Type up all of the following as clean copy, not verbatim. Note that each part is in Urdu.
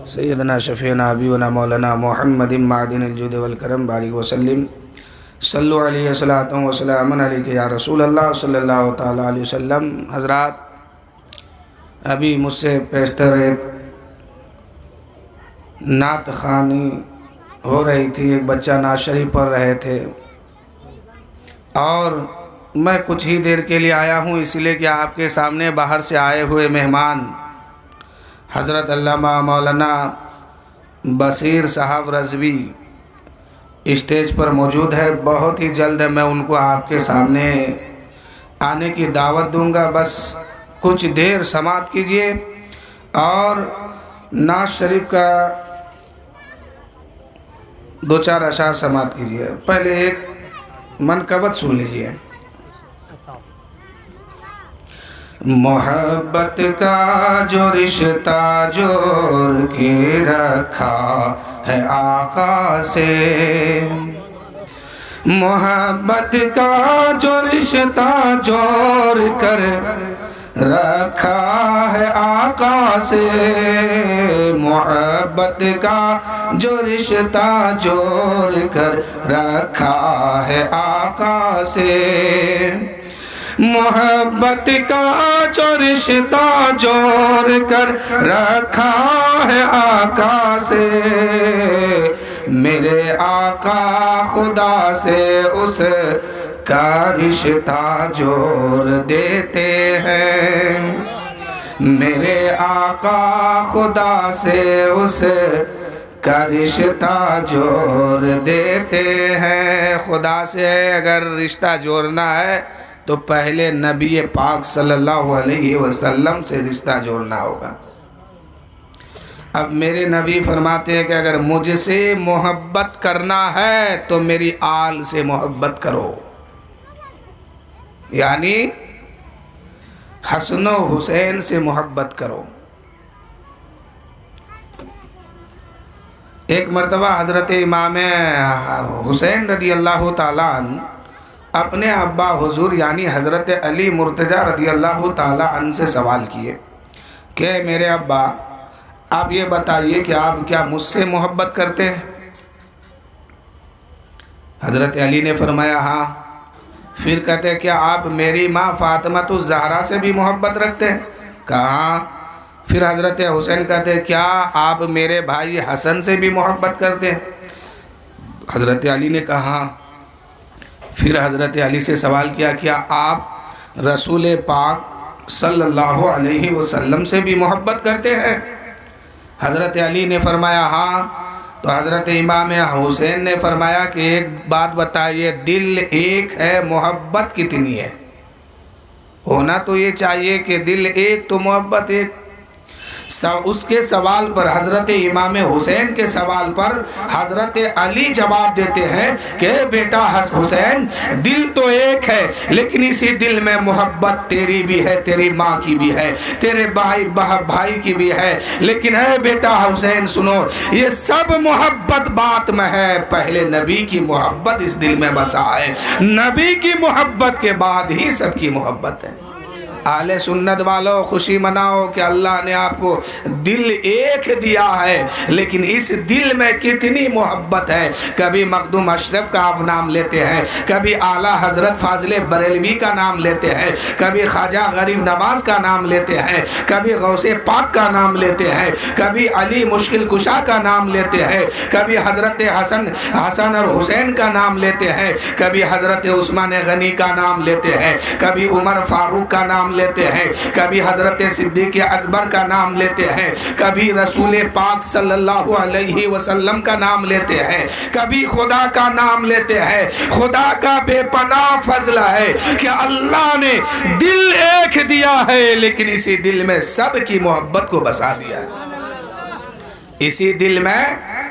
سیدنا شفیعنا حبیبنا مولانا محمد معدن الجود والکرم بارک وسلم صلو علیہ صلاۃ و سلام علیک یا رسول اللہ صلی اللہ تعالیٰ علیہ وسلم۔ حضرات، ابھی مجھ سے پیشتر ایک نعت خوانی ہو رہی تھی، ایک بچہ نعت شریف پڑھ رہے تھے، اور میں کچھ ہی دیر کے لیے آیا ہوں، اس لیے کہ آپ کے سامنے باہر سے آئے ہوئے مہمان حضرت علامہ مولانا بصیر صاحب رضوی اسٹیج پر موجود ہے۔ بہت ہی جلد میں ان کو آپ کے سامنے آنے کی دعوت دوں گا، بس کچھ دیر سماعت کیجئے اور نعت شریف کا دو چار اشعار سماعت کیجئے۔ پہلے ایک منقبت سن لیجئے۔ محبت کا جو رشتہ جوڑ کے رکھا ہے آقا سے، محبت کا جو رشتہ جوڑ کر رکھا ہے آقا سے، محبت کا جو رشتہ جوڑ کر رکھا ہے آقا سے، محبت کا جو رشتہ جوڑ کر رکھا ہے آقا سے، میرے آقا خدا سے اس کا رشتہ جوڑ دیتے ہیں، میرے آقا خدا سے اس کا رشتہ جوڑ دیتے ہیں۔ خدا سے اگر رشتہ جوڑنا ہے تو پہلے نبی پاک صلی اللہ علیہ وسلم سے رشتہ جوڑنا ہوگا۔ اب میرے نبی فرماتے ہیں کہ اگر مجھ سے محبت کرنا ہے تو میری آل سے محبت کرو، یعنی حسن و حسین سے محبت کرو۔ ایک مرتبہ حضرت امام حسین رضی اللہ تعالیٰ عنہ اپنے ابا حضور یعنی حضرت علی مرتضیٰ رضی اللہ تعالیٰ عنہ سے سوال کیے کہ میرے ابا، آپ یہ بتائیے کہ آپ کیا مجھ سے محبت کرتے ہیں؟ حضرت علی نے فرمایا ہاں۔ پھر کہتے کیا آپ میری ماں فاطمہ الزہرا سے بھی محبت رکھتے ہیں؟ کہا۔ پھر حضرت حسین کہتے کیا آپ میرے بھائی حسن سے بھی محبت کرتے ہیں؟ حضرت علی نے کہا۔ پھر حضرت علی سے سوال کیا کیا آپ رسول پاک صلی اللہ علیہ وسلم سے بھی محبت کرتے ہیں؟ حضرت علی نے فرمایا ہاں۔ تو حضرت امام حسین نے فرمایا کہ ایک بات بتائیے، دل ایک ہے، محبت کتنی ہے؟ ہونا تو یہ چاہیے کہ دل ایک تو محبت ایک۔ اس کے سوال پر، حضرت امام حسین کے سوال پر حضرت علی جواب دیتے ہیں کہ بیٹا حسین، دل تو ایک ہے لیکن اسی دل میں محبت تیری بھی ہے، تیری ماں کی بھی ہے، تیرے بھائی کی بھی ہے، لیکن اے بیٹا حسین سنو، یہ سب محبت بات میں ہے، پہلے نبی کی محبت اس دل میں بسا ہے، نبی کی محبت کے بعد ہی سب کی محبت ہے۔ اہل سنت والوں خوشی مناؤ کہ اللہ نے آپ کو دل ایک دیا ہے، لیکن اس دل میں کتنی محبت ہے۔ کبھی مخدوم اشرف کا آپ نام لیتے ہیں، کبھی اعلیٰ حضرت فاضل بریلوی کا نام لیتے ہیں، کبھی خواجہ غریب نواز کا نام لیتے ہیں، کبھی غوث پاک کا نام لیتے ہیں، کبھی علی مشکل کشا کا نام لیتے ہیں، کبھی حضرت حسن اور حسین کا نام لیتے ہیں، کبھی حضرت عثمان غنی کا نام لیتے ہیں، کبھی عمر فاروق کا نام لیتے ہیں، کبھی حضرت صدیق اکبر کا نام لیتے ہیں، کبھی رسول پاک صلی اللہ علیہ وسلم کا نام لیتے ہیں، کبھی خدا کا نام لیتے ہیں۔ خدا کا بے پناہ فضل ہے کہ اللہ نے دل ایک دیا ہے، لیکن اسی دل میں سب کی محبت کو بسا دیا ہے، اسی دل میں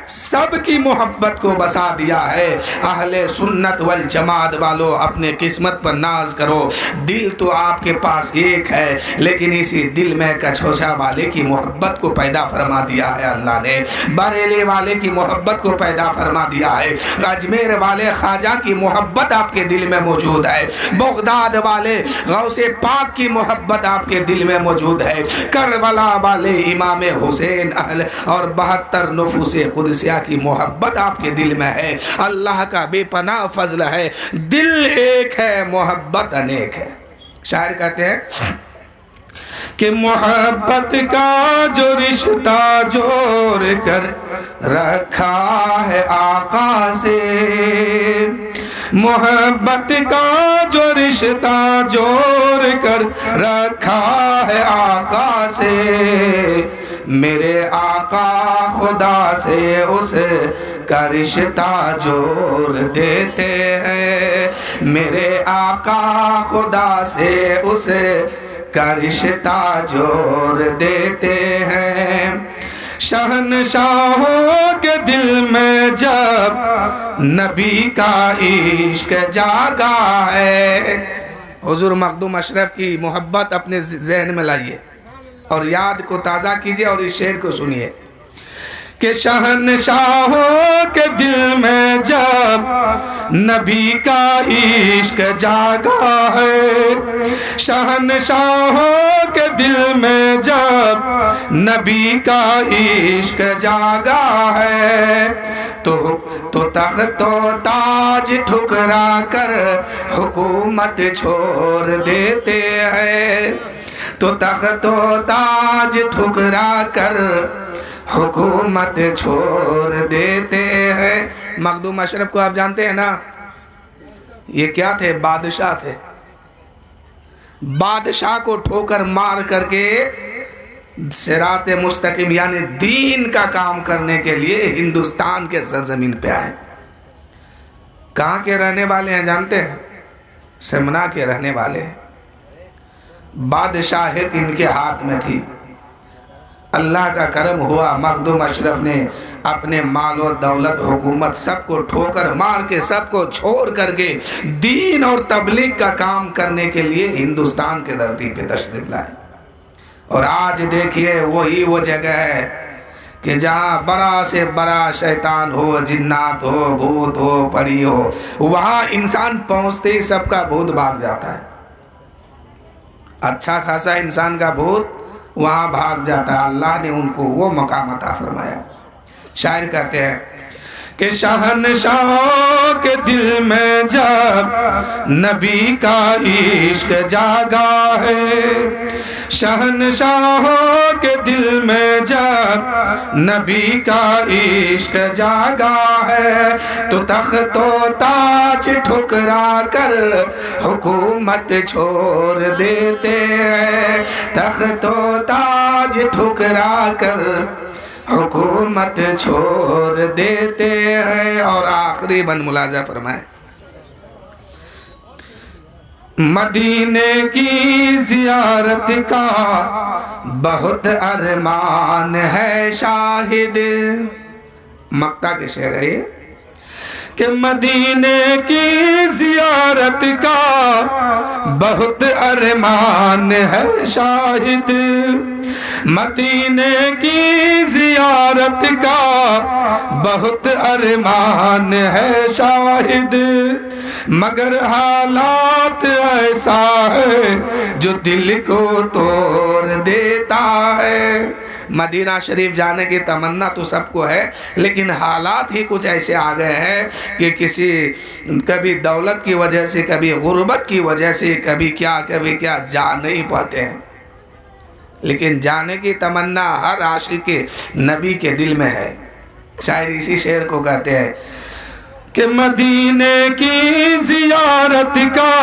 سب کی محبت کو بسا دیا ہے۔ اہل سنت والجماعت والو اپنے قسمت پر ناز کرو، دل تو آپ کے پاس ایک ہے لیکن اسی دل میں کچھوچا والے کی محبت کو پیدا فرما دیا ہے اللہ نے، بریلی والے کی محبت کو پیدا فرما دیا ہے، اجمیر والے خواجہ کی محبت آپ کے دل میں موجود ہے، بغداد والے غوث پاک کی محبت آپ کے دل میں موجود ہے، کربلا والے امام حسین اہل اور 72 نفوس قدسیہ کی محبت آپ کے دل میں ہے۔ اللہ کا بے پناہ فضل ہے، دل ایک ہے محبت انیک ہے۔ شاعر کہتے ہیں کہ محبت کا جو رشتہ جوڑ کر رکھا ہے آقا سے، محبت کا جو رشتہ جوڑ کر رکھا ہے آقا سے، میرے آقا خدا سے اس کا رشتہ جوڑ دیتے ہیں، میرے آقا خدا سے اس کا رشتہ جوڑ دیتے ہیں۔ شہنشاہوں کے دل میں جب نبی کا عشق جاگا ہے، حضور مخدوم اشرف کی محبت اپنے ذہن میں لائیے اور یاد کو تازہ کیجئے اور اس شعر کو سنیے کہ شہنشاہوں کے دل میں جب نبی کا عشق جاگا ہے، شہنشاہوں کے دل میں جب نبی کا عشق جاگا ہے، تو تخت و تاج ٹھکرا کر حکومت چھوڑ دیتے ہیں، تو تخت و تاج ٹھکرا کر حکومت چھوڑ دیتے ہیں۔ مخدوم اشرف کو آپ جانتے ہیں نا، یہ کیا تھے؟ بادشاہ تھے، بادشاہ کو ٹھوکر مار کر کے صراط مستقیم یعنی دین کا کام کرنے کے لیے ہندوستان کے سرزمین پہ آئے۔ کہاں کے رہنے والے ہیں جانتے ہیں؟ سمنا کے رہنے والے ہیں۔ بادشاہت ان کے ہاتھ میں تھی، اللہ کا کرم ہوا، مخدوم اشرف نے اپنے مال و دولت حکومت سب کو ٹھوکر مار کے سب کو چھوڑ کر کے دین اور تبلیغ کا کام کرنے کے لیے ہندوستان کے دھرتی پہ تشریف لائے۔ اور آج دیکھیے وہی وہ جگہ ہے کہ جہاں بڑا سے بڑا شیطان ہو، جنات ہو، بھوت ہو، پری ہو، وہاں انسان پہنچتے ہی سب کا بھوت بھاگ جاتا ہے۔ اچھا خاصا انسان کا بھوت وہاں بھاگ جاتا ہے، اللہ نے ان کو وہ مقام عطا فرمایا۔ شاعر کہتے ہیں کہ شہنشاہوں کے دل میں جب نبی کا عشق جاگا ہے، شہنشاہوں کے دل میں جب نبی کا عشق جاگا ہے، تو تخت و تاج ٹھکرا کر حکومت چھوڑ دیتے ہیں، تخت و تاج ٹھکرا کر حکومت چھوڑ دیتے ہیں۔ اور آخری بند ملاحظہ فرمائیں، مدینے کی زیارت کا بہت ارمان ہے شاہد، مقطع کے شعر ہے یہ کہ مدینے کی زیارت کا بہت ارمان ہے شاہد، مدینے کی زیارت کا بہت ارمان ہے شاہد، مگر حالات ایسا ہے جو دل کو توڑ دیتا ہے۔ مدینہ شریف جانے کی تمنا تو سب کو ہے لیکن حالات ہی کچھ ایسے آ گئے ہیں کہ کبھی دولت کی وجہ سے، کبھی غربت کی وجہ سے، کبھی کیا جا نہیں پاتے ہیں، لیکن جانے کی تمنا ہر عاشق نبی کے دل میں ہے۔ شاعر اسی شعر کو کہتے ہیں کہ مدینے کی زیارت کا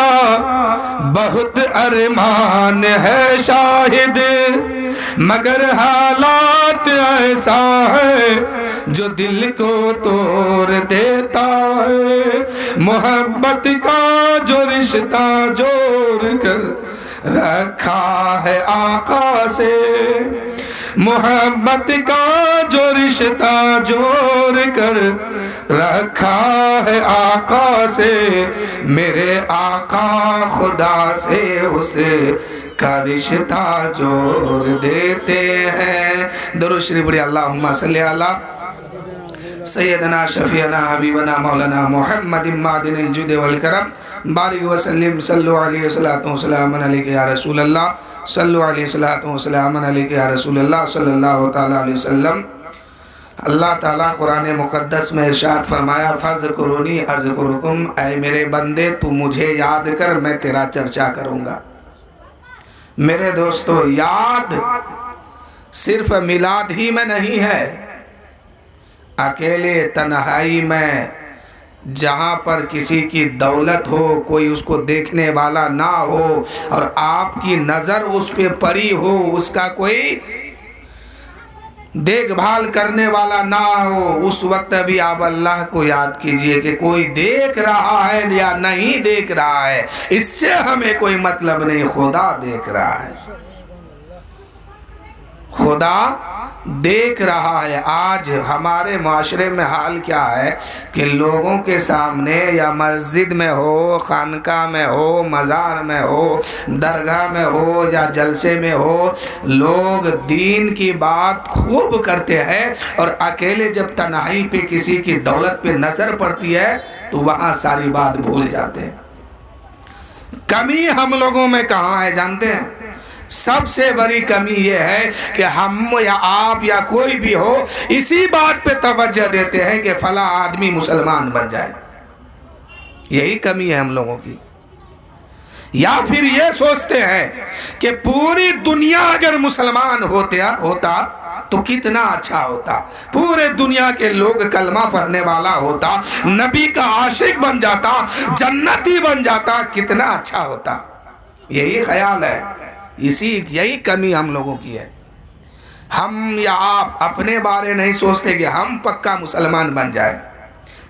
بہت ارمان ہے شاہد، مگر حالات ایسا ہے جو دل کو توڑ دیتا ہے، محبت کا جو رشتہ جوڑ کر رکھا ہے آقا سے، محبت کا جو رشتہ جوڑ کر رکھا ہے آقا سے، میرے آقا خدا سے اس کا رشتہ جوڑ دیتے ہیں۔ درود شریف پڑھیے، اللہم صلی علی سیدنا شفیعنا حبیبنا مولانا محمد معدن الجود والکرم، بارک وسلم، صلو علیہ وسلم وسلام علیک یا رسول اللہ، صلو علیہ وسلم وسلام علیک یا رسول اللہ صلی اللہ تعالیٰ علیہ وسلم۔ اللہ تعالیٰ قرآن مقدس میں ارشاد فرمایا، فَاذْكُرُونِی أَذْكُرْكُمْ، اے میرے بندے تو مجھے یاد کر، میں تیرا چرچا کروں گا۔ میرے دوستو، یاد صرف میلاد ہی میں نہیں ہے، اکیلے تنہائی میں جہاں پر کسی کی دولت ہو، کوئی اس کو دیکھنے والا نہ ہو اور آپ کی نظر اس پہ پڑی ہو، اس کا کوئی دیکھ بھال کرنے والا نہ ہو، اس وقت بھی آپ اللہ کو یاد کیجئے کہ کوئی دیکھ رہا ہے یا نہیں دیکھ رہا ہے، اس سے ہمیں کوئی مطلب نہیں، خدا دیکھ رہا ہے، خدا دیکھ رہا ہے۔ آج ہمارے معاشرے میں حال کیا ہے کہ لوگوں کے سامنے یا مسجد میں ہو، خانقاہ میں ہو، مزار میں ہو، درگاہ میں ہو یا جلسے میں ہو، لوگ دین کی بات خوب کرتے ہیں اور اکیلے جب تنہائی پہ کسی کی دولت پہ نظر پڑتی ہے تو وہاں ساری بات بھول جاتے ہیں۔ کمی ہم لوگوں میں کہاں ہے جانتے ہیں؟ سب سے بڑی کمی یہ ہے کہ ہم یا آپ یا کوئی بھی ہو، اسی بات پہ توجہ دیتے ہیں کہ فلاں آدمی مسلمان بن جائے، یہی کمی ہے ہم لوگوں کی۔ یا پھر یہ سوچتے ہیں کہ پوری دنیا اگر مسلمان ہوتا تو کتنا اچھا ہوتا، پورے دنیا کے لوگ کلمہ پڑھنے والا ہوتا، نبی کا عاشق بن جاتا، جنتی بن جاتا، کتنا اچھا ہوتا، یہی خیال ہے۔ یہی کمی ہم لوگوں کی ہے۔ ہم یا آپ اپنے بارے نہیں سوچتے کہ ہم پکا مسلمان بن جائیں،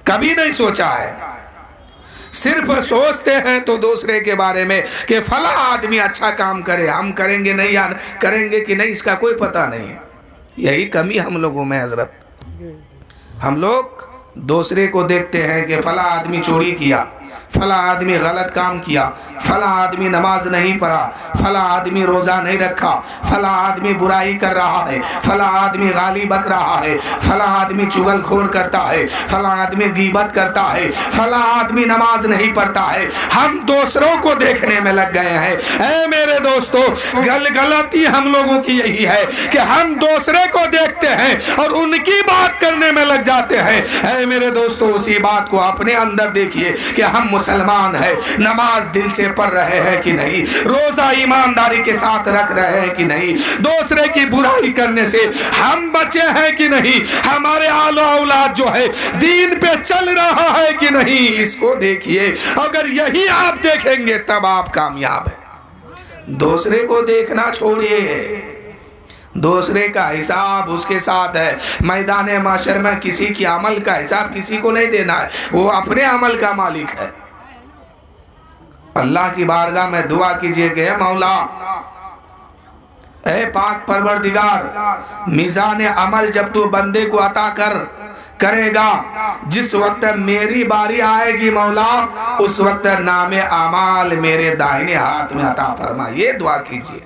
کبھی نہیں سوچا ہے، صرف سوچتے ہیں تو دوسرے کے بارے میں کہ فلاں آدمی اچھا کام کرے، ہم کریں گے نہیں یا کریں گے کہ نہیں اس کا کوئی پتہ نہیں ہے۔ یہی کمی ہم لوگوں میں حضرت، ہم لوگ دوسرے کو دیکھتے ہیں کہ فلاں آدمی چوری کیا، فلاں آدمی غلط کام کیا، فلاں آدمی نماز نہیں پڑھا، فلاں آدمی روزہ نہیں رکھا، فلاں آدمی برائی کر رہا ہے، فلاں آدمی گالی بک رہا ہے، فلاں آدمی چغل خور کرتا ہے، فلاں آدمی غیبت کرتا ہے، فلاں آدمی نماز نہیں پڑھتا ہے۔ ہم دوسروں کو دیکھنے میں لگ گئے ہیں۔ اے میرے دوستو، غلطی ہم لوگوں کی یہی ہے کہ ہم دوسرے کو دیکھتے ہیں اور ان کی بات کرنے میں لگ جاتے ہیں۔ اے میرے دوستو، اسی بات کو اپنے اندر دیکھیے کہ ہم مسلمان ہیں، نماز دل سے پڑھ رہے ہیں کہ نہیں، روزہ ایمانداری کے ساتھ رکھ رہے ہیں کہ نہیں، دوسرے کی برائی کرنے سے ہم بچے ہیں کہ نہیں، ہمارے آل و اولاد جو ہے دین پہ چل رہا ہے کہ نہیں، اس کو دیکھیے۔ اگر یہی آپ دیکھیں گے تب آپ کامیاب ہیں۔ دوسرے کو دیکھنا چھوڑیے، دوسرے کا حساب اس کے ساتھ ہے۔ میدان محشر میں کسی کی عمل کا حساب کسی کو نہیں دینا ہے، وہ اپنے عمل کا مالک ہے۔ اللہ کی بارگاہ میں دعا کیجئے کہ اے مولا، اے پاک پروردگار، میزان عمل جب تو بندے کو عطا کرے گا، جس وقت میری باری آئے گی مولا، اس وقت نام اعمال میرے دائنے ہاتھ میں عطا فرما، یہ دعا کیجئے۔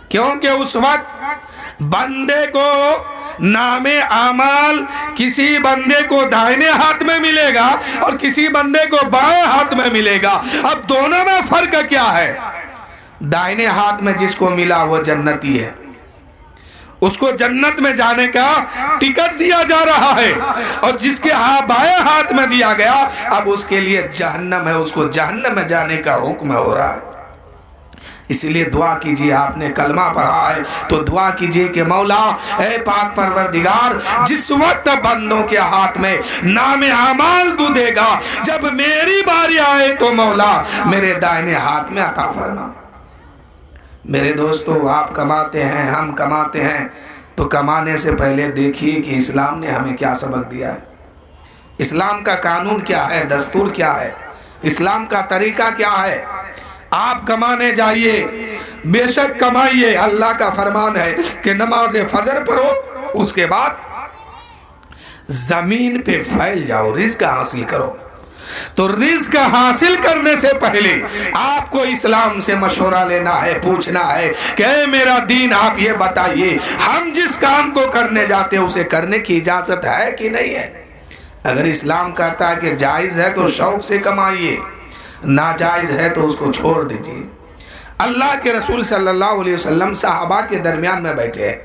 کیونکہ اس وقت بندے کو نام اعمال کسی بندے کو دائنے ہاتھ میں ملے گا اور کسی بندے کو بائیں ہاتھ میں ملے گا۔ اب دونوں میں فرق کیا ہے؟ دائنے ہاتھ میں جس کو ملا وہ جنتی ہے، اس کو جنت میں جانے کا ٹکٹ دیا جا رہا ہے، اور جس کے بائیں ہاتھ میں دیا گیا اب اس کے لیے جہنم ہے، اس کو جہنم میں جانے کا حکم ہو رہا ہے۔ اس لیے دعا کیجئے، آپ نے کلمہ پڑھا ہے تو دعا کیجئے کہ مولا، اے پاک پروردگار، جس وقت بندوں کے ہاتھ میں نام اعمال تو دے گا، جب میری باری آئے تو مولا میرے دائنے ہاتھ میں عطا فرما۔ میرے دوستو، آپ کماتے ہیں، ہم کماتے ہیں، تو کمانے سے پہلے دیکھیے کہ اسلام نے ہمیں کیا سبق دیا ہے، اسلام کا قانون کیا ہے، دستور کیا ہے، اسلام کا طریقہ کیا ہے۔ آپ کمانے جائیے بے شک کمائیے، اللہ کا فرمان ہے کہ نماز فجر پڑھو، اس کے بعد زمین پہ پھیل جاؤ، رزق حاصل کرو۔ تو رزق حاصل کرنے سے پہلے آپ کو اسلام سے مشورہ لینا ہے، پوچھنا ہے کہ اے میرا دین آپ یہ بتائیے ہم جس کام کو کرنے جاتے ہیں اسے کرنے کی اجازت ہے کہ نہیں ہے۔ اگر اسلام کہتا ہے کہ جائز ہے تو شوق سے کمائیے، ناجائز ہے تو اس کو چھوڑ دیجیے۔ اللہ کے رسول صلی اللہ علیہ وسلم صحابہ کے درمیان میں بیٹھے ہیں۔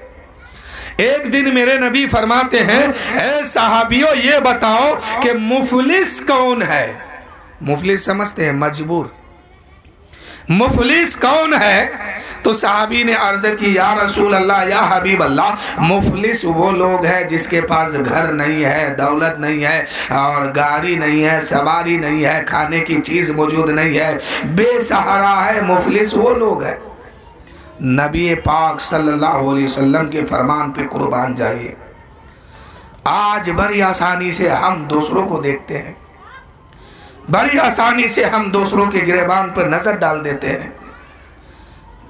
ایک دن میرے نبی فرماتے ہیں اے صحابیوں یہ بتاؤ کہ مفلس کون ہے؟ مفلس سمجھتے ہیں مجبور، مفلس کون ہے؟ تو صحابی نے عرض کی یا رسول اللہ یا حبیب اللہ، مفلس وہ لوگ ہیں جس کے پاس گھر نہیں ہے، دولت نہیں ہے، اور گاڑی نہیں ہے، سواری نہیں ہے، کھانے کی چیز موجود نہیں ہے، بے سہارا ہے، مفلس وہ لوگ ہیں۔ نبی پاک صلی اللہ علیہ وسلم کے فرمان پہ قربان جائیے۔ آج بڑی آسانی سے ہم دوسروں کو دیکھتے ہیں، بڑی آسانی سے ہم دوسروں کے گریبان پر نظر ڈال دیتے ہیں۔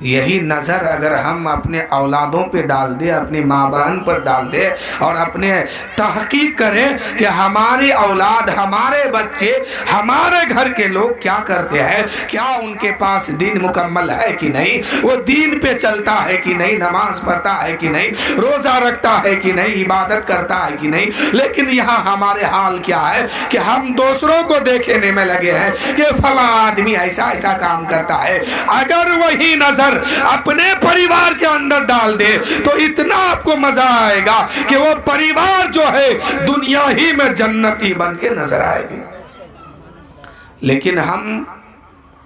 یہی نظر اگر ہم اپنے اولادوں پہ ڈال دیں، اپنی ماں بہن پر ڈال دیں، اور اپنے تحقیق کریں کہ ہماری اولاد، ہمارے بچے، ہمارے گھر کے لوگ کیا کرتے ہیں، کیا ان کے پاس دین مکمل ہے کہ نہیں، وہ دین پہ چلتا ہے کہ نہیں، نماز پڑھتا ہے کہ نہیں، روزہ رکھتا ہے کہ نہیں، عبادت کرتا ہے کہ نہیں۔ لیکن یہاں ہمارے حال کیا ہے کہ ہم دوسروں کو دیکھنے میں لگے ہیں کہ فلاں آدمی ایسا ایسا کام کرتا ہے۔ اگر وہی نظر اپنے پریوار کے اندر ڈال دے تو اتنا آپ کو مزہ آئے گا کہ وہ پریوار جو ہے دنیا ہی میں جنتی بن کے نظر آئے گی۔ لیکن ہم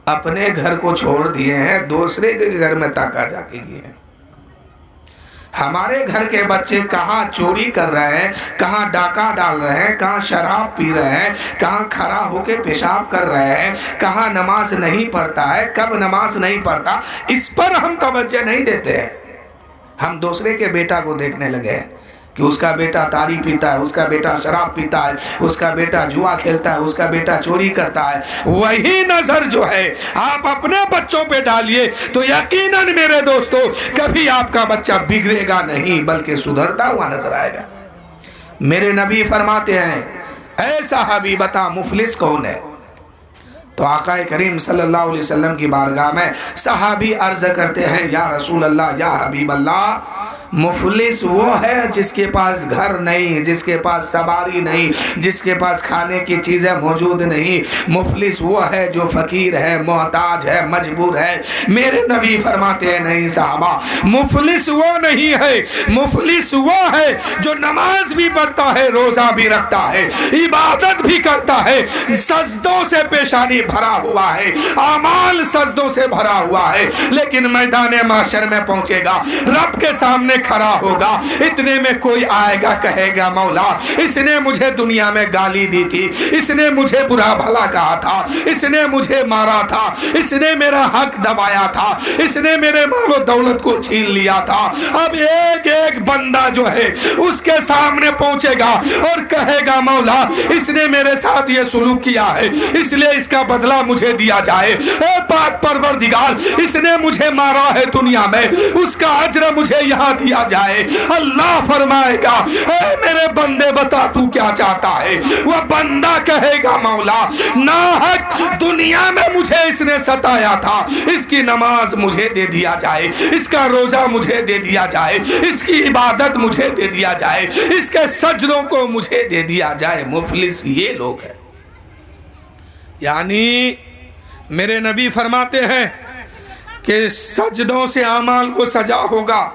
اپنے گھر کو چھوڑ دیے ہیں، دوسرے کے گھر میں تاکہ جا کے گئے ہیں۔ ہمارے گھر کے بچے کہاں چوری کر رہے ہیں، کہاں ڈاکہ ڈال رہے ہیں، کہاں شراب پی رہے ہیں، کہاں کھڑا ہو کے پیشاب کر رہے ہیں، کہاں نماز نہیں پڑھتا ہے، کب نماز نہیں پڑھتا، اس پر ہم توجہ نہیں دیتے ہیں۔ ہم دوسرے کے بیٹا کو دیکھنے لگے ہیں کہ اس کا بیٹا تاڑی پیتا ہے، اس کا بیٹا شراب پیتا ہے، اس کا بیٹا جوا کھیلتا ہے، اس کا بیٹا چوری کرتا ہے۔ وہی نظر جو ہے آپ اپنے بچوں پہ ڈالیے تو یقیناً میرے دوستو کبھی آپ کا بچہ بگڑے گا نہیں بلکہ سدھرتا ہوا نظر آئے گا۔ میرے نبی فرماتے ہیں اے صحابی بتا مفلس کون ہے؟ تو آقا کریم صلی اللہ علیہ وسلم کی بارگاہ میں صحابی عرض کرتے ہیں یا رسول اللہ یا حبیب اللہ، مفلس وہ ہے جس کے پاس گھر نہیں، جس کے پاس سواری نہیں، جس کے پاس کھانے کی چیزیں موجود نہیں۔ مفلس وہ ہے جو فقیر ہے، محتاج ہے، مجبور ہے۔ میرے نبی فرماتے ہیں نہیں صحابہ، مفلس وہ نہیں ہے، مفلس وہ ہے جو نماز بھی پڑھتا ہے، روزہ بھی رکھتا ہے، عبادت بھی کرتا ہے، سجدوں سے پیشانی بھرا ہوا ہے، اعمال سجدوں سے بھرا ہوا ہے، لیکن میدان محشر میں پہنچے گا، رب کے سامنے کھڑا ہوگا، اتنے میں کوئی آئے گا کہے گا مولا اس نے مجھے دنیا میں گالی دی تھی، اس نے مجھے برا بھلا کہا تھا، اس نے مجھے مارا تھا، اس نے میرا حق دبایا تھا، اس نے میرے مال و دولت کو چھین لیا تھا۔ اب ایک ایک بندہ جو ہے اس کے سامنے پہنچے گا اور کہے گا مولا اس نے میرے ساتھ یہ سلوک کیا ہے، اس لیے اس کا بدلہ مجھے دیا جائے۔ اے پاک پروردگار اس نے مجھے مارا ہے دنیا میں، اس کا اجر مجھے یہاں دیا جائے۔ اللہ فرمائے گا اے میرے بندے بتا تو کیا چاہتا ہے؟ وہ بندہ کہے گا مولا ناحق دنیا میں مجھے اس نے ستایا تھا، اس کی نماز مجھے دے دیا جائے، اس کا روزہ مجھے دے دیا جائے، اس کی عبادت مجھے دے دیا جائے، اس کے سجدوں کو مجھے دے دیا جائے۔ مفلس یہ لوگ ہیں۔ یعنی میرے نبی فرماتے ہیں کہ سجدوں سے اعمال کو سجا ہوگا،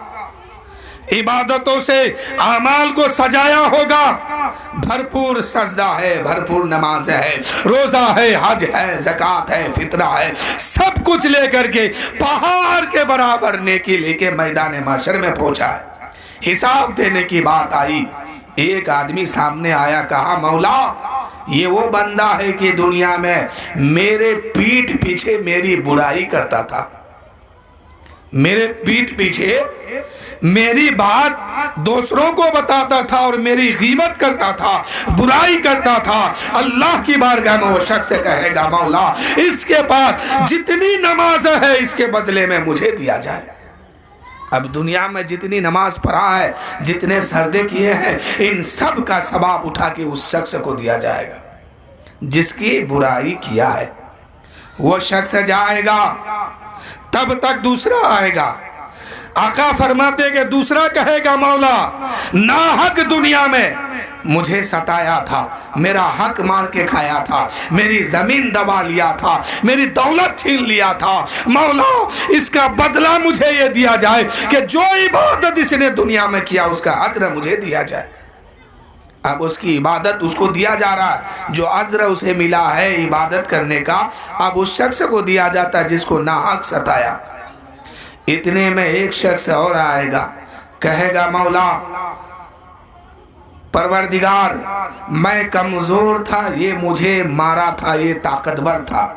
عبادتوں سے اعمال کو سجایا ہوگا، بھرپور سجدہ ہے، بھرپور نماز ہے، روزہ ہے، حج ہے، زکوٰۃ ہے، فطرہ ہے، سب کچھ لے کر کے پہاڑ کے برابر نیکی لے کے میدان محشر میں پہنچا ہے۔ حساب دینے کی بات آئی، ایک آدمی سامنے آیا، کہا مولا یہ وہ بندہ ہے کہ دنیا میں میرے پیٹھ پیچھے میری برائی کرتا تھا، میرے پیٹھ پیچھے میری بات دوسروں کو بتاتا تھا اور میری غیبت کرتا تھا، برائی کرتا تھا، اللہ کی بارگاہ میں وہ شخص کہے گا مولا اس کے پاس جتنی نماز ہے اس کے بدلے میں مجھے دیا جائے۔ اب دنیا میں جتنی نماز پڑھا ہے، جتنے سجدے کیے ہیں، ان سب کا ثواب اٹھا کے اس شخص کو دیا جائے گا جس کی برائی کیا ہے۔ وہ شخص جائے گا، تب تک دوسرا آئے گا۔ آقا فرماتے کہ دوسرا کہے گا مولا ناحق دنیا میں مجھے ستایا تھا، میرا حق مار کے کھایا تھا، میری زمین دبا لیا تھا، میری دولت چھین لیا تھا، مولا اس کا بدلہ مجھے یہ دیا جائے کہ جو عبادت اس نے دنیا میں کیا اس کا اجر مجھے دیا جائے۔ اب اس کی عبادت اس کو دیا جا رہا ہے، جو اجر اسے ملا ہے عبادت کرنے کا اب اس شخص کو دیا جاتا ہے جس کو ناحق ستایا۔ اتنے میں ایک شخص اور آئے گا، کہے گا مولا پروردگار میں کمزور تھا، یہ مجھے مارا تھا، یہ طاقتور تھا،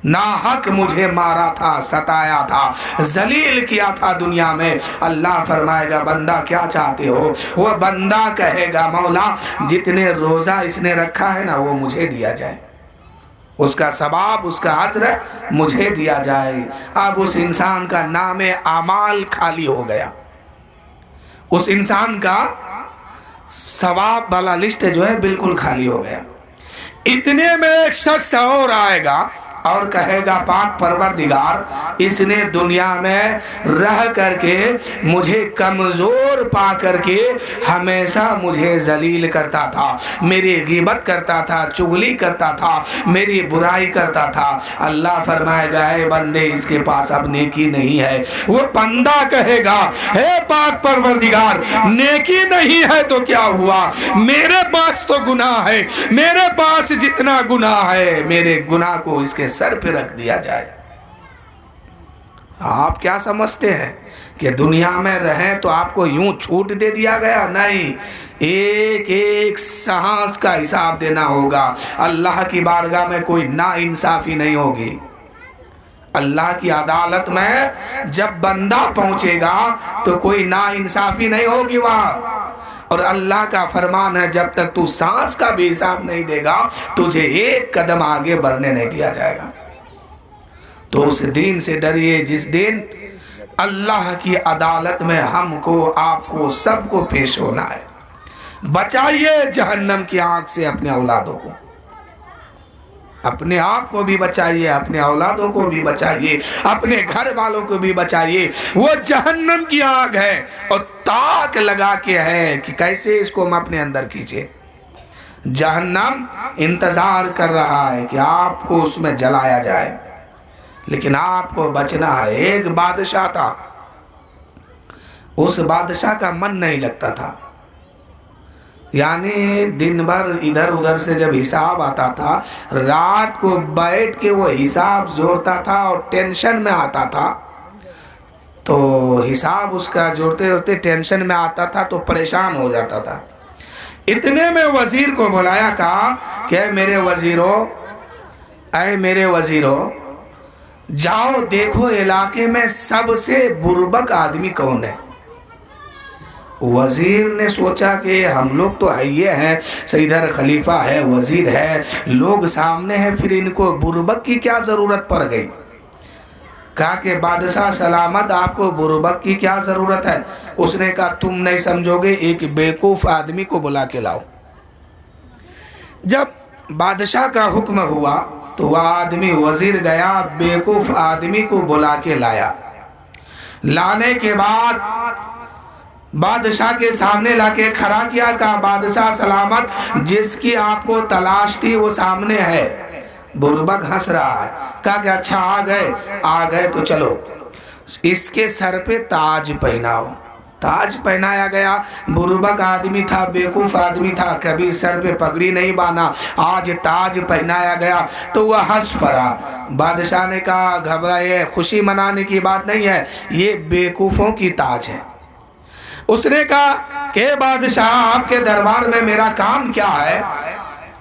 ناحق مجھے مارا تھا، ستایا تھا، ذلیل کیا تھا دنیا میں۔ اللہ فرمائے گا بندہ کیا چاہتے ہو؟ وہ بندہ کہے گا مولا جتنے روزہ اس نے رکھا ہے نا وہ مجھے دیا جائے، اس کا ثواب اس کا اجر مجھے دیا جائے۔ اب اس انسان کا نام اعمال خالی ہو گیا، اس انسان کا ثواب والا لسٹ جو ہے بالکل خالی ہو گیا۔ اتنے میں ایک شخص اور آئے گا اور کہے گا پاک پروردگار اس نے دنیا میں رہ کر کے مجھے کمزور پا کر کے ہمیشہ مجھے ذلیل کرتا تھا، میری غیبت کرتا تھا، چغلی کرتا تھا، میری برائی کرتا تھا۔ اللہ فرمائے گا اے بندے اس کے پاس اب نیکی نہیں ہے۔ وہ بندہ کہے گا اے پاک پروردگار نیکی نہیں ہے تو کیا ہوا، میرے پاس تو گناہ ہے، میرے پاس جتنا گناہ ہے میرے گناہ کو اس کے سر پہ رکھ دیا جائے۔ آپ کیا سمجھتے ہیں کہ دنیا میں رہیں تو آپ کو یوں چھوٹ دے دیا گیا؟ نہیں، ایک ایک سانس کا حساب دینا ہوگا۔ اللہ کی بارگاہ میں کوئی نا انصافی نہیں ہوگی۔ اللہ کی عدالت میں جب بندہ پہنچے گا تو کوئی نا انصافی نہیں ہوگی وہاں، اور اللہ کا فرمان ہے جب تک تو سانس کا بھی حساب نہیں دے گا تجھے ایک قدم آگے بڑھنے نہیں دیا جائے گا۔ تو اس دن سے ڈریے جس دن اللہ کی عدالت میں ہم کو آپ کو سب کو پیش ہونا ہے۔ بچائیے جہنم کی آگ سے اپنے اولادوں کو، اپنے آپ کو بھی بچائیے، اپنے اولادوں کو بھی بچائیے، اپنے گھر والوں کو بھی بچائیے۔ وہ جہنم کی آگ ہے اور تاک لگا کے ہے کہ کیسے اس کو ہم اپنے اندر کھینچے۔ جہنم انتظار کر رہا ہے کہ آپ کو اس میں جلایا جائے، لیکن آپ کو بچنا ہے۔ ایک بادشاہ تھا، اس بادشاہ کا من نہیں لگتا تھا، یعنی دن بھر ادھر ادھر سے جب حساب آتا تھا رات کو بیٹھ کے وہ حساب جوڑتا تھا اور ٹینشن میں آتا تھا، تو حساب اس کا جوڑتے جوڑتے ٹینشن میں آتا تھا تو پریشان ہو جاتا تھا۔ اتنے میں وزیر کو بلایا، کہا کہ اے میرے وزیروں جاؤ دیکھو علاقے میں سب سے بربک آدمی کون ہے۔ وزیر نے سوچا کہ ہم لوگ تو یہ ہیں، ادھر خلیفہ ہے، وزیر ہے، لوگ سامنے ہیں، پھر ان کو بربک کی کیا ضرورت پڑ گئی۔ کہا کہ بادشاہ سلامت آپ کو بربک کی کیا ضرورت ہے؟ اس نے کہا تم نہیں سمجھو گے، ایک بیوقوف آدمی کو بلا کے لاؤ۔ جب بادشاہ کا حکم ہوا تو وہ آدمی وزیر گیا، بیوقوف آدمی کو بلا کے لایا۔ لانے کے بعد بادشاہ کے سامنے لا کے کھڑا کیا، کہا بادشاہ سلامت جس کی آپ کو تلاش تھی وہ سامنے ہے۔ بربک ہنس رہا ہے، کہا کہ اچھا آ گئے تو چلو اس کے سر پہ تاج پہناؤ۔ تاج پہنایا گیا۔ بربک آدمی تھا، بیوقوف آدمی تھا، کبھی سر پہ پگڑی نہیں باندھا، آج تاج پہنایا گیا تو وہ ہنس پڑا۔ بادشاہ نے کہا گھبرائے، خوشی منانے کی بات نہیں ہے، یہ بیوقوفوں کی تاج ہے۔ اس نے کہا کہ بادشاہ آپ کے دربار میں میرا کام کیا ہے؟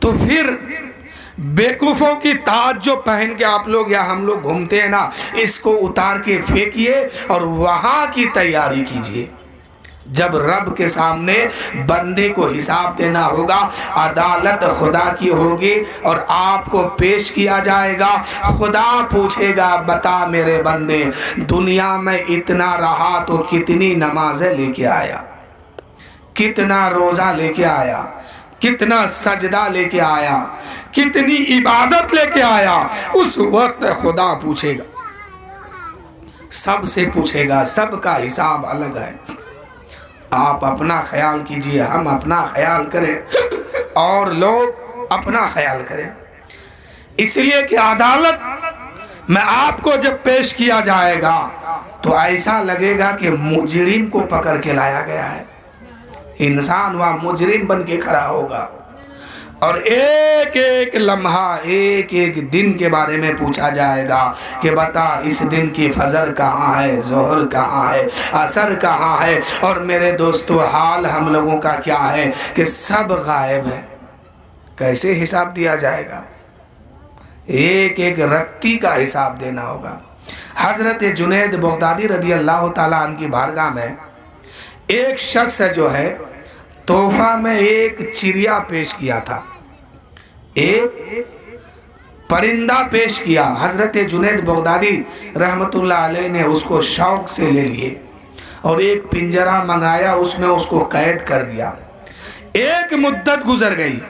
تو پھر بیوقوفوں کی تاج جو پہن کے آپ لوگ یا ہم لوگ گھومتے ہیں نا، اس کو اتار کے پھینکیے اور وہاں کی تیاری کیجیے۔ جب رب کے سامنے بندے کو حساب دینا ہوگا، عدالت خدا کی ہوگی اور آپ کو پیش کیا جائے گا، خدا پوچھے گا بتا میرے بندے دنیا میں اتنا رہا تو کتنی نمازیں لے کے آیا، کتنا روزہ لے کے آیا، کتنا سجدہ لے کے آیا، کتنی عبادت لے کے آیا۔ اس وقت خدا پوچھے گا، سب سے پوچھے گا، سب کا حساب الگ ہے۔ آپ اپنا خیال کیجئے، ہم اپنا خیال کریں اور لوگ اپنا خیال کریں، اس لیے کہ عدالت میں آپ کو جب پیش کیا جائے گا تو ایسا لگے گا کہ مجرم کو پکڑ کے لایا گیا ہے۔ انسان وہاں مجرم بن کے کھڑا ہوگا اور ایک ایک لمحہ، ایک ایک دن کے بارے میں پوچھا جائے گا کہ بتا اس دن کی فجر کہاں ہے، ظہر کہاں ہے، عصر کہاں ہے۔ اور میرے دوستو حال ہم لوگوں کا کیا ہے کہ سب غائب ہے۔ کیسے حساب دیا جائے گا؟ ایک ایک رتی کا حساب دینا ہوگا۔ حضرت جنید بغدادی رضی اللہ تعالیٰ عنہ کی بارگاہ میں ایک شخص جو ہے تحفہ میں ایک چڑیا پیش کیا تھا، ایک پرندہ پیش کیا۔ حضرت جنید بغدادی رحمت اللہ علیہ نے اس کو شوق سے لے لیے اور ایک پنجرہ منگایا، اس میں اس کو قید کر دیا۔ ایک مدت گزر گئی،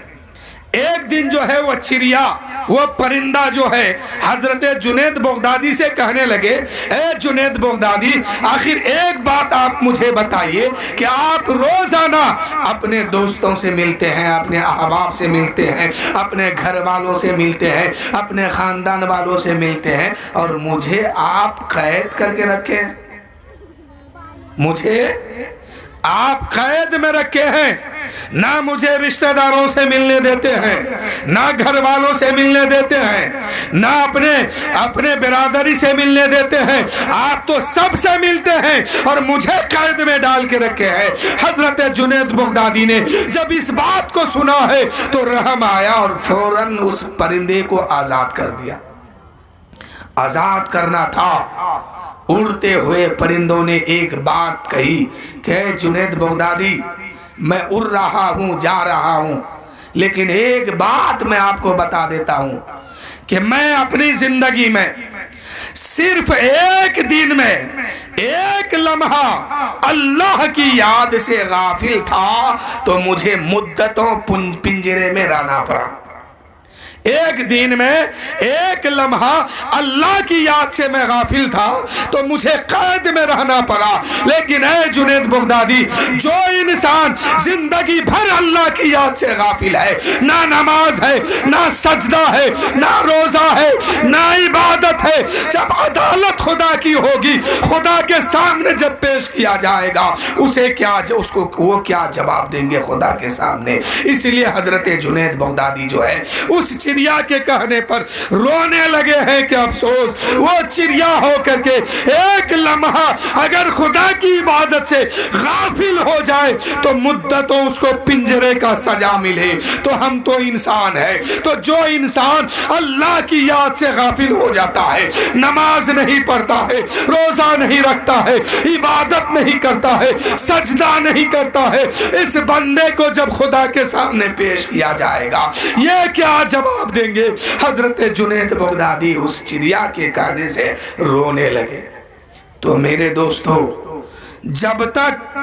ایک دن جو ہے وہ چڑیا، وہ پرندہ جو ہے حضرت جنید بغدادی سے کہنے لگے، اے جنید بغدادی آخر ایک بات آپ مجھے بتائیے کہ آپ روزانہ اپنے دوستوں سے ملتے ہیں، اپنے احباب سے ملتے ہیں، اپنے گھر والوں سے ملتے ہیں، اپنے خاندان والوں سے ملتے ہیں، اور مجھے آپ قید کر کے رکھے ہیں، مجھے آپ قید میں رکھے ہیں، نہ مجھے رشتہ داروں سے ملنے دیتے ہیں، نہ گھر والوں سے ملنے دیتے ہیں، نہ اپنے برادری سے ملنے دیتے ہیں، آپ تو سب سے ملتے ہیں اور مجھے قید میں ڈال کے رکھے ہیں۔ حضرت جنید بغدادی نے جب اس بات کو سنا ہے تو رحم آیا اور فوراً اس پرندے کو آزاد کر دیا۔ آزاد کرنا تھا۔ اڑتے ہوئے پرندوں نے ایک بات کہی کہ جنید بغدادی میں اڑ رہا ہوں، جا رہا ہوں، لیکن ایک بات میں آپ کو بتا دیتا ہوں کہ میں اپنی زندگی میں صرف ایک دن میں ایک لمحہ اللہ کی یاد سے غافل تھا تو مجھے مدتوں پنجرے میں رہنا پڑا۔ ایک دن میں ایک لمحہ اللہ کی یاد سے میں غافل تھا تو مجھے قید میں رہنا پڑا۔ لیکن اے جنید بغدادی، جو انسان زندگی بھر اللہ کی یاد سے غافل ہے، نہ نماز ہے، نہ سجدہ ہے، نہ روزہ ہے، نہ عبادت ہے، جب عدالت خدا کی ہوگی، خدا کے سامنے جب پیش کیا جائے گا، اسے کیا وہ کیا جواب دیں گے خدا کے سامنے؟ اس لیے حضرت جنید بغدادی جو ہے اس چڑیا کے کہنے پر رونے لگے ہیں کہ افسوس، وہ چڑیا ہو کر کے ایک لمحہ اگر خدا کی عبادت سے غافل ہو جائے تو مدتوں اس کو پنجرے کا سزا ملے۔ تو ہم تو انسان ہے، تو جو انسان اللہ کی یاد سے غافل ہو جاتا ہے، نماز نہیں پڑھتا ہے، روزہ نہیں رکھتا ہے، عبادت نہیں کرتا ہے، سجدہ نہیں کرتا ہے، اس بندے کو جب خدا کے سامنے پیش کیا جائے گا یہ کیا جواب دیں گے؟ حضرت جنید بغدادی اس چڑیا کے کہنے سے رونے لگے۔ تو میرے دوستو، جب تک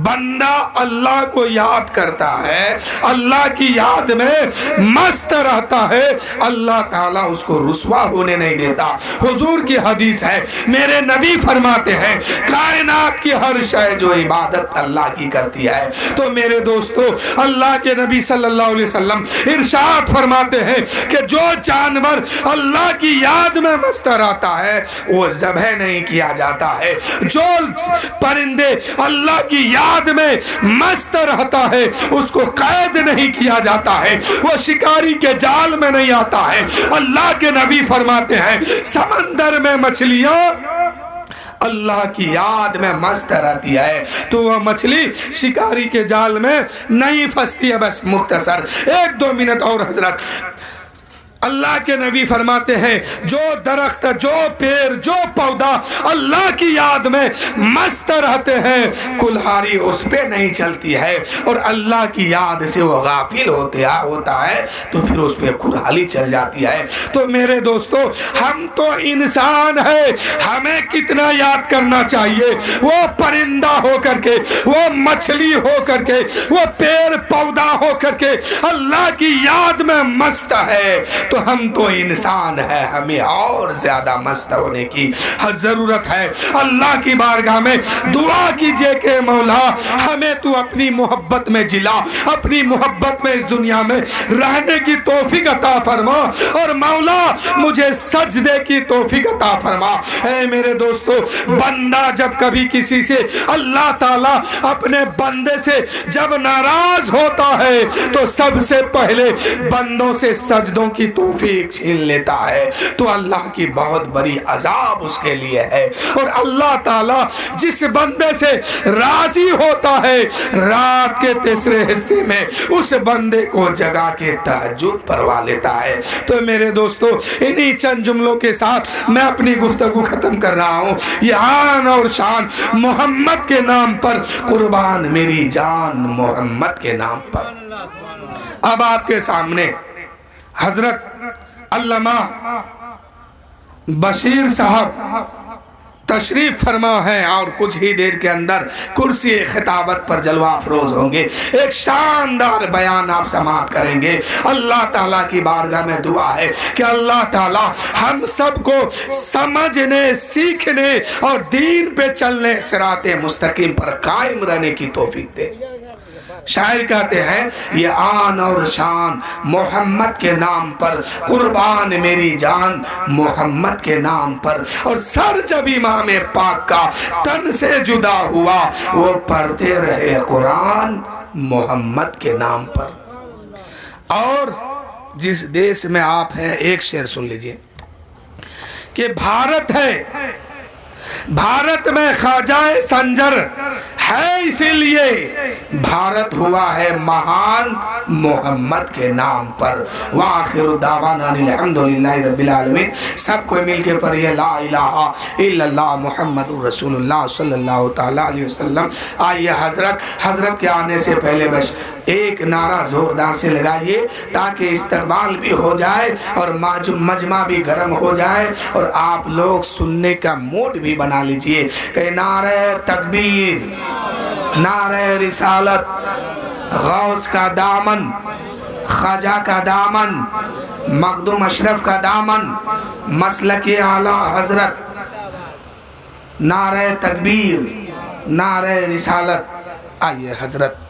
بندہ اللہ کو یاد کرتا ہے، اللہ کی یاد میں مست رہتا ہے، اللہ تعالیٰ اس کو رسوا ہونے نہیں دیتا۔ حضور کی حدیث ہے، میرے نبی فرماتے ہیں کائنات کی ہر شے جو عبادت اللہ کی کرتی ہے، تو میرے دوستو اللہ کے نبی صلی اللہ علیہ وسلم ارشاد فرماتے ہیں کہ جو جانور اللہ کی یاد میں مست رہتا ہے وہ ذبح نہیں کیا جاتا ہے، جو پرندے اللہ کی یاد میں مست رہتا ہے اس کو قید نہیں کیا جاتا ہے، وہ شکاری کے جال میں نہیں آتا ہے۔ اللہ کے نبی فرماتے ہیں سمندر میں مچھلیاں اللہ کی یاد میں مست رہتی ہے تو وہ مچھلی شکاری کے جال میں نہیں پھنستی ہے۔ بس مختصر 1-2 منٹ اور حضرت، اللہ کے نبی فرماتے ہیں جو درخت، جو پیڑ، جو پودا اللہ کی یاد میں مست رہتے ہیں کلہاڑی اس پہ نہیں چلتی ہے، اور اللہ کی یاد سے وہ غافل ہوتا ہے تو پھر اس پہ کلہاڑی چل جاتی ہے۔ تو میرے دوستو، ہم تو انسان ہیں، ہمیں کتنا یاد کرنا چاہیے۔ وہ پرندہ ہو کر کے، وہ مچھلی ہو کر کے، وہ پیڑ پودا ہو کر کے اللہ کی یاد میں مست ہے، تو ہم تو انسان ہیں، ہمیں اور زیادہ مست ہونے کی ضرورت ہے۔ اللہ کی بارگاہ میں دعا کیجئے کہ مولا ہمیں تو اپنی محبت میں جلا، اپنی محبت میں اس دنیا میں رہنے کی توفیق عطا فرما، اور مولا مجھے سجدے کی توفیق عطا فرما۔ اے میرے دوستو، بندہ جب کبھی کسی سے، اللہ تعالیٰ اپنے بندے سے جب ناراض ہوتا ہے تو سب سے پہلے بندوں سے سجدوں کی توفیق چھین لیتا ہے، تو اللہ کی بہت بڑی عذاب اس کے لیے ہے۔ اور اللہ تعالیٰ جس بندے سے راضی ہوتا ہے رات کے تیسرے حصے میں اس بندے کو جگا کے تہجد پڑھوا لیتا ہے۔ تو میرے دوستو، انہی چند جملوں کے ساتھ میں اپنی گفتگو ختم کر رہا ہوں۔ یہ آن اور شان محمد کے نام پر، قربان میری جان محمد کے نام پر۔ اب آپ کے سامنے حضرت علامہ بشیر صاحب تشریف فرما ہے، اور کچھ ہی دیر کے اندر کرسی خطابت پر جلوہ افروز ہوں گے، ایک شاندار بیان آپ سماعت کریں گے۔ اللہ تعالیٰ کی بارگاہ میں دعا ہے کہ اللہ تعالیٰ ہم سب کو سمجھنے، سیکھنے اور دین پہ چلنے، صراط مستقیم پر قائم رہنے کی توفیق دے۔ شاعر کہتے ہیں یہ آن اور شان محمد کے نام پر، قربان میری جان محمد کے نام پر، اور سر جب امام پاک کا تن سے جدا ہوا وہ پڑھتے رہے قرآن محمد کے نام پر۔ اور جس دیش میں آپ ہیں، ایک شعر سن لیجئے کہ بھارت ہے، بھارت میں خواجہ سنجر ہے، اسی لیے بھارت ہوا ہے مہان محمد کے نام پر۔ وآخر دعوانا الحمدللہ رب العالمین۔ سب کوئی مل کے پڑھیے لا الہ الا اللہ محمد رسول اللہ صلی اللہ تعالیٰ علیہ وسلم۔ آئیے حضرت کے آنے سے پہلے بس ایک نعرہ زوردار سے لگائیے تاکہ استقبال بھی ہو جائے اور مجمع بھی گرم ہو جائے، اور آپ لوگ سننے کا موڈ بھی بنا لیجئے کہ نعرہ تکبیر، نعرہ رسالت، غوث کا دامن، خواجہ کا دامن، مخدوم اشرف کا دامن، مسلک اعلیٰ حضرت، نعرہ تکبیر، نعرہ رسالت۔ آئیے حضرت